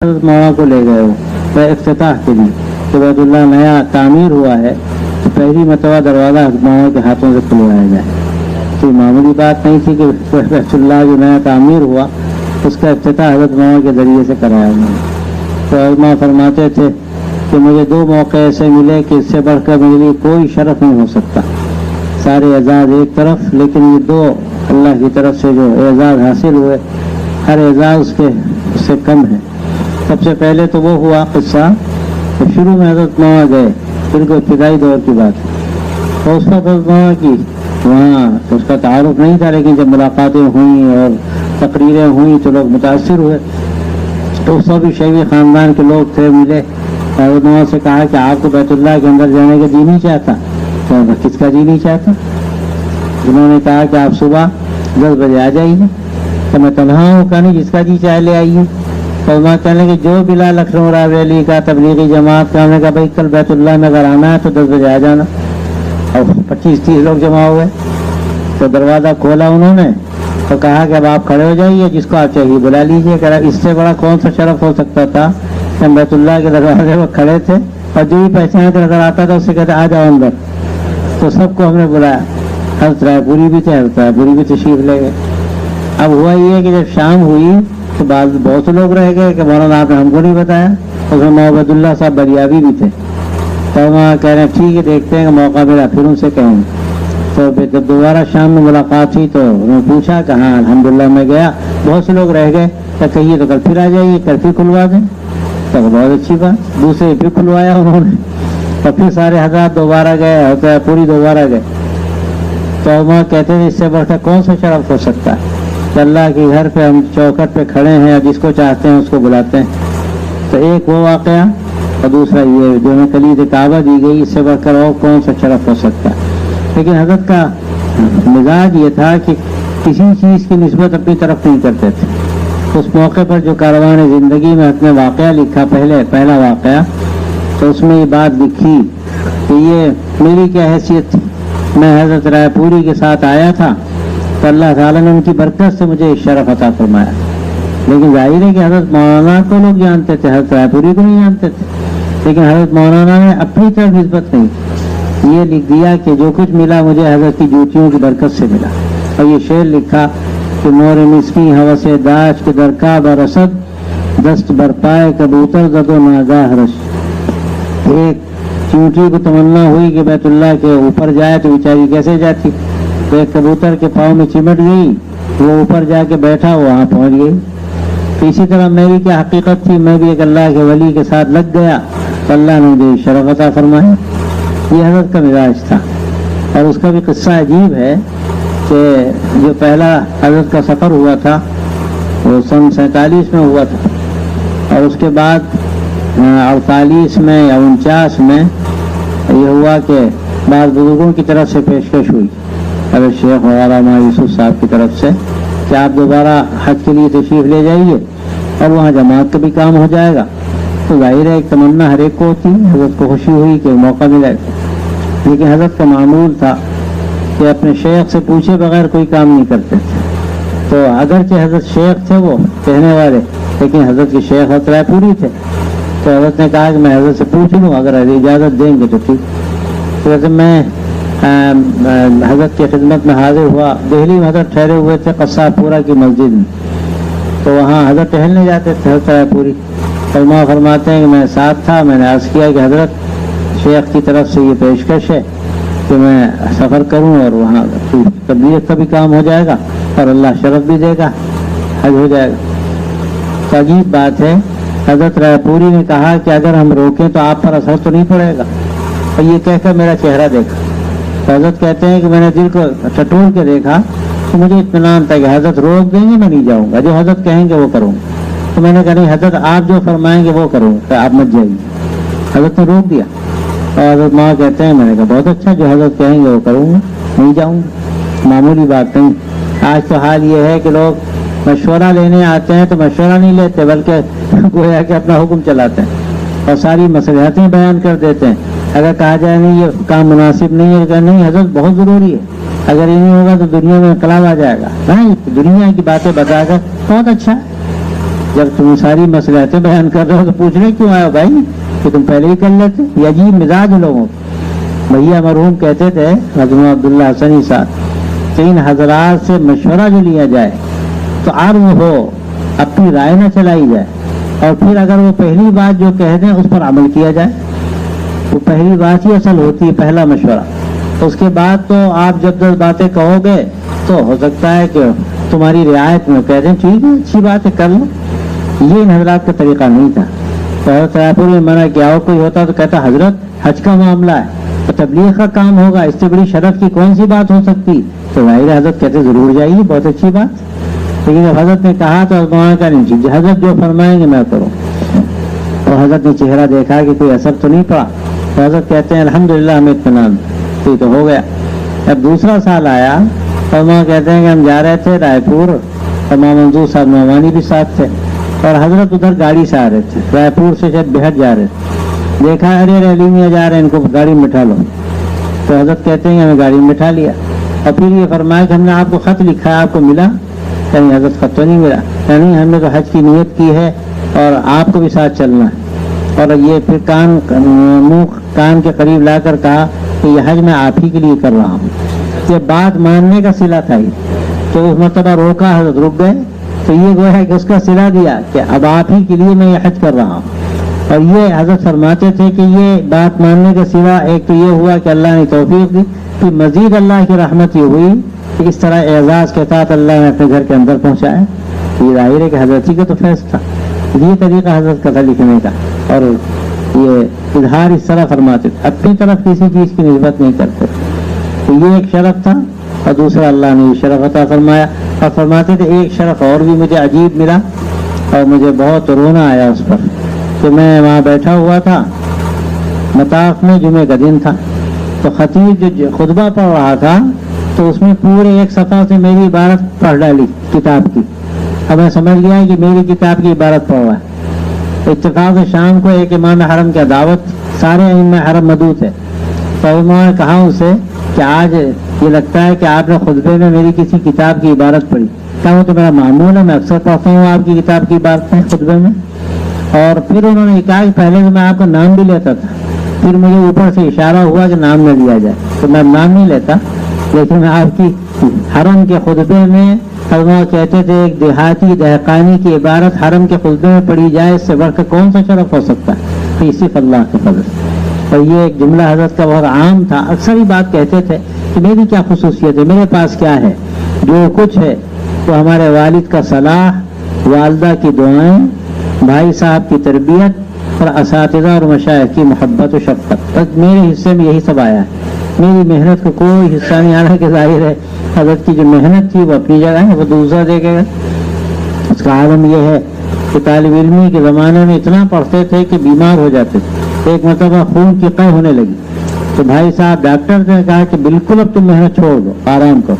मौला को ले गए वो इफ्तिताह के लिए कि बैतुल्लाह नया तामीर हुआ है तो पहली मरतबा दरवाज़ा मौला के हाथों से खुलवाया जाए। तो मामूली बात नहीं थी कि बैतुल्लाह जो नया तामीर हुआ उसका इफ्तिताह हज़रत मौला के ज़रिए से कराया उन्होंने। तो अज़मा फरमाते थे कि मुझे दो मौके ऐसे मिले कि इससे बढ़कर मेरे लिए कोई शरफ नहीं हो सकता। सारे एजाज़ एक तरफ, लेकिन ये दो अल्लाह की तरफ से जो एजाज़ हासिल हुए हर एजाज़ उससे कम है। सबसे पहले तो वो हुआ किस्सा तो शुरू में हज़रत मौला गए, बिल्कुल इब्तिदाई दौर की बात है। तो उस वक्त हज़रत मौला की वहाँ तो उसका तारुफ नहीं था, लेकिन जब मुलाकातें हुई और तकरीरें हुई तो लोग मुतासिर हुए। तो उस वक्त भी शैवी ख़ानदान के लोग थे, मिले। हज़रत मौला से कहा कि आपको बैतुल्लाह के अंदर जाने का जी नहीं चाहता? तो किसका जी नहीं चाहता? उन्होंने कहा कि आप सुबह 10 बजे आ जाइए। तो मैं तन्हा हूँ, कहा नहीं जिसका जी चाहे ले आइए। तो वहाँ कहने कि जो बिलाल लखनऊ रावली का तबलीगी जमात का, हमने कहा भाई कल बैतुल्लाह में अगर आना है तो 10 बजे आ जाना। और 25-30 लोग जमा हुए तो दरवाज़ा खोला उन्होंने तो कहा कि अब आप खड़े हो जाइए, जिसको आप चाहिए बुला लीजिए। कह रहा इससे बड़ा कौन सा शरफ हो सकता था। हम बैतुल्लाह के दरवाजे पर खड़े थे और जो भी पहचान के नजर आता था उससे कहते आ जाओ अंदर। तो सबको हमने बुलाया। हज़रत रायपुरी भी थे, हज़रत रायपुरी भी तशरीफ ले गए। अब हुआ ये कि जब शाम हुई तो बाद बहुत से लोग रह गए कि मौलाना आपने हमको नहीं बताया। उसमें मोहब्बतुल्लाह साहब बरियावी भी थे। तो वहाँ कह रहे हैं ठीक है, देखते हैं कि मौका मिला फिर उनसे कहेंगे। तो जब दोबारा शाम में मुलाकात हुई तो उन्होंने पूछा कि हाँ अल्हम्दुलिल्लाह मैं गया, बहुत से लोग रह गए। तो कहिए तो कल फिर आ जाइए, कल फिर खुलवा दें। तो बहुत अच्छी बात, दूसरे फिर खुलवाया उन्होंने। तो फिर सारे हज़रात दोबारा गए, होता पूरी दोबारा गए। तो वहाँ कहते थे इससे बढ़कर कौन सा शरफ हो सकता है कि अल्लाह के घर पे हम चौखट पे खड़े हैं और जिसको चाहते हैं उसको बुलाते हैं। तो एक वो वाक़या और दूसरा ये जो हमें कलीद काबा दी गई, इससे बढ़कर और कौन सा शरफ हो सकता है। लेकिन हज़रत का मिजाज ये था कि किसी चीज़ की निस्बत अपनी तरफ नहीं करते थे। उस मौके पर जो कारवान ज़िंदगी में अपने वाक़या लिखा, पहला वाक़या, तो उसमें ये बात लिखी कि ये मेरी क्या हैसियत थी। मैं हज़रत रायपुरी के साथ आया था तो अल्लाह ताला ने उनकी बरकत से मुझे शरफ अता फरमाया। लेकिन जाहिर है कि हज़रत मौलाना को लोग जानते थे, हज़रत रायपुरी को नहीं जानते थे। लेकिन हज़रत मौलाना ने अपनी तरफ निस्बत नहीं की। ये लिख दिया कि जो कुछ मिला मुझे हज़रत की जूतियों की बरकत से मिला। और ये शेर लिखा कि मोर मिस्की हवस दाश के दरका बरसद दस्त बरपाए कबूतर जदो नागाह रश। एक चूंटी को तमन्ना हुई कि बैतुल्लाह के ऊपर जाए तो बेचारी कैसे जाती। तो एक कबूतर के पाँव में चिमट गई, वो ऊपर जाके बैठा, वहाँ पहुँच गई। तो इसी तरह मेरी क्या हकीकत थी, मैं भी एक अल्लाह के वली के साथ लग गया तो अल्लाह ने मुझे शरफ अता फरमाया। ये हज़रत का मिजाज था। और उसका भी किस्सा अजीब है कि जो पहला हज़रत का सफ़र हुआ था वो सन 47 में हुआ था और उसके बाद 48 में या 49 में ये हुआ कि बाद बुजुर्गों की तरफ से पेशकश हुई अगर शेख मौलाना यूसुफ साहब की तरफ से कि आप दोबारा हज के लिए तशरीफ़ ले जाइए और वहाँ जमात का भी काम हो जाएगा। तो जाहिर है एक तमन्ना हर एक को होती है। हज़रत को खुशी हुई कि मौका मिला। लेकिन हज़रत का मामूल था कि अपने शेख से पूछे बगैर कोई काम नहीं करते थे। तो अगरचे हज़रत शेख थे वो कहने वाले, लेकिन हज़रत के शेख हज़रत रायपुरी थे। तो हज़रत ने कहा कि मैं हज़रत से पूछ लूँ, अगर इजाज़त देंगे तो ठीक। तो वैसे मैं हज़रत की खिदमत में हाजिर हुआ। दिल्ली में हज़रत ठहरे हुए थे कस्सापुरा की मस्जिद में। तो वहाँ हज़रत टहलने जाते थे हज़रत रायपुरी। फरमा फरमाते हैं कि मैं साथ था। मैंने अर्ज़ किया कि हज़रत शेख की तरफ से ये पेशकश है कि मैं सफ़र करूँ और वहाँ तबलीग का भी काम हो जाएगा और अल्लाह शरफ भी देगा, हज हो जाएगा। तो अजीब बात है, हज़रत रायपुरी ने कहा कि अगर हम रोकें तो आप पर असर तो नहीं पड़ेगा। और ये कहकर मेरा चेहरा देखा। तो हज़रत कहते हैं कि मैंने दिल को टटोल के देखा तो मुझे इत्मीनान था कि हज़रत रोक देंगे, मैं नहीं जाऊँगा, जो हज़रत कहेंगे वो करूँगा। तो मैंने कहा नहीं हज़रत आप जो फरमाएंगे वो करूँगा, तो आप मत जाइए। हज़रत ने रोक दिया। और हज़रत माँ कहते हैं मैंने कहा बहुत अच्छा, जो हज़रत कहेंगे वो करूँगा, नहीं जाऊँगा। मामूली बात नहीं। आज तो हाल ये है कि लोग मशवरा लेने आते हैं तो मशवरा नहीं लेते, बल्कि गोया कि अपना हुक्म चलाते हैं और सारी मसलहतें बयान कर देते हैं। अगर कहा जाए नहीं ये काम मुनासिब नहीं है, अगर नहीं हज़रत बहुत ज़रूरी है, अगर ये नहीं होगा तो दुनिया में इनकलाब आ जाएगा। नहीं, दुनिया की बातें बताकर बहुत अच्छा है। جب تم ساری مصلحتیں بیان کر رہے ہو تو پوچھنے کیوں آئے ہو بھائی کہ تم پہلے ہی کر لیتے. یہ عجیب مزاج لوگوں. بھیا مرحوم کہتے تھے حضرت عبداللہ حسنی صاحب کہ ان حضرات سے مشورہ جو لیا جائے تو عرض ہو, اپنی رائے نہ چلائی جائے, اور پھر اگر وہ پہلی بات جو کہہ دیں اس پر عمل کیا جائے. تو پہلی بات ہی اصل ہوتی ہے, پہلا مشورہ. اس کے بعد تو آپ جب 10 باتیں کہو گے تو ہو سکتا ہے کہ تمہاری رعایت میں کہہ دیں ٹھیک ہے اچھی بات ہے کر لو. یہ ان حضرات کا طریقہ نہیں تھا. تو حضرت رائے نے منع کیا, ہو کوئی ہوتا تو کہتا حضرت حج کا معاملہ ہے تو تبلیغ کا کام ہوگا, اس سے بڑی شرف کی کون سی بات ہو سکتی. تو ظاہر حضرت کہتے ضرور جائیے, بہت اچھی بات. لیکن جب حضرت نے کہا تو کا نہیں چیز, حضرت جو فرمائیں گے میں کروں. تو حضرت نے چہرہ دیکھا کہ کوئی اثر تو نہیں پڑا. تو حضرت کہتے ہیں الحمدللہ ہمیں اطمینان, تو ہو گیا. اب دوسرا سال آیا تو وہاں کہتے ہیں کہ ہم جا رہے تھے رائے پور, امام منظور صاحب نعمانی بھی ساتھ تھے, اور حضرت ادھر گاڑی سے آ رہے تھے, رائے پور سے شاید بہٹ جا رہے تھے. دیکھا ارے ریلیاں جا رہے ہیں, ان کو گاڑی میں بٹھا لو. تو حضرت کہتے ہیں ہمیں گاڑی میں بٹھا لیا, اور پھر یہ فرمایا کہ ہم نے آپ کو خط لکھا ہے, آپ کو ملا؟ کہیں حضرت خط تو نہیں ملا. نہیں ہم نے تو حج کی نیت کی ہے اور آپ کو بھی ساتھ چلنا ہے. اور یہ پھر منہ کان کے قریب لا کر کہا کہ یہ حج میں آپ ہی کے لیے کر رہا ہوں. یہ بات ماننے کا صلہ تھا یہ, تو اس مرتبہ روکا, حضرت رک گئے. تو یہ گویا ہے کہ اس کا صلہ دیا کہ اب آپ ہی کے لیے میں یہ حج کر رہا ہوں. اور یہ حضرت فرماتے تھے کہ یہ بات ماننے کا صلہ ایک تو یہ ہوا کہ اللہ نے توفیق دی, پھر مزید اللہ کی رحمت یہ ہوئی کہ اس طرح اعزاز کے ساتھ اللہ نے اپنے گھر کے اندر پہنچایا. یہ ظاہر ہے کہ حضرت ہی کا تو فیض تھا. یہ طریقہ حضرت کا تھا لکھنے کا, اور یہ اظہار اس طرح فرماتے تھے, اپنی طرف کسی چیز کی نسبت نہیں کرتے. تو یہ ایک شرف تھا, اور دوسرا اللہ نے یہ شرف عطا فرمایا. اور فرماتے تھے ایک شرف اور بھی مجھے عجیب ملا, اور مجھے بہت رونا آیا اس پر, کہ میں وہاں بیٹھا ہوا تھا مطاف میں, جمعے کا دن تھا, تو خطیب جو خطبہ پڑھ رہا تھا تو اس میں پورے ایک صفحہ سے میری عبارت پڑھ ڈالی کتاب کی. اب میں سمجھ گیا کہ میری کتاب کی عبارت پڑھ رہا ہے. اتفاق شام کو ایک امام حرم کا دعوت, سارے ائمہ حرم مدعو تھے. تو انہوں نے کہا ان سے کہ آج یہ لگتا ہے کہ آپ نے خطبے میں میری کسی کتاب کی عبارت پڑھی. کہا وہ تو میرا معمول ہے, میں اکثر پڑھتا ہوں آپ کی کتاب کی عبارتیں خطبے میں. اور پھر انہوں نے کہا کہ پہلے تو میں آپ کا نام بھی لیتا تھا, پھر مجھے اوپر سے اشارہ ہوا کہ نام نہ لیا جائے, تو میں نام نہیں لیتا, لیکن میں آپ کی حرم کے خطبے میں علماء کہتے تھے ایک دیہاتی دہقانی کی عبارت حرم کے خطبے میں پڑھی جائے, اس سے بڑھ کر کون سا شرف ہو سکتا ہے. تو صرف اللہ کے فضل. اور یہ ایک جملہ حضرت کا بہت عام تھا, اکثر ہی بات کہتے تھے کہ میری کیا خصوصیت ہے, میرے پاس کیا ہے, جو کچھ ہے تو ہمارے والد کا صلاح, والدہ کی دعائیں, بھائی صاحب کی تربیت, اور اساتذہ اور مشائخ کی محبت و شفقت. بس میرے حصے میں یہی سب آیا ہے. میری محنت کو کوئی حصہ نہیں آ رہا, کہ ظاہر ہے حضرت کی جو محنت تھی وہ اپنی جگہ ہے, وہ دوسرا دیکھے گا. اس کا عالم یہ ہے کہ طالب علمی کے زمانے میں اتنا پڑھتے تھے کہ بیمار ہو جاتے تھے. ایک مرتبہ خون کی قے ہونے لگی, تو بھائی صاحب ڈاکٹر نے کہا کہ بالکل اب تم محنت چھوڑ دو, آرام کرو.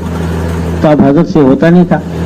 تو اب حضرت سے ہوتا نہیں تھا.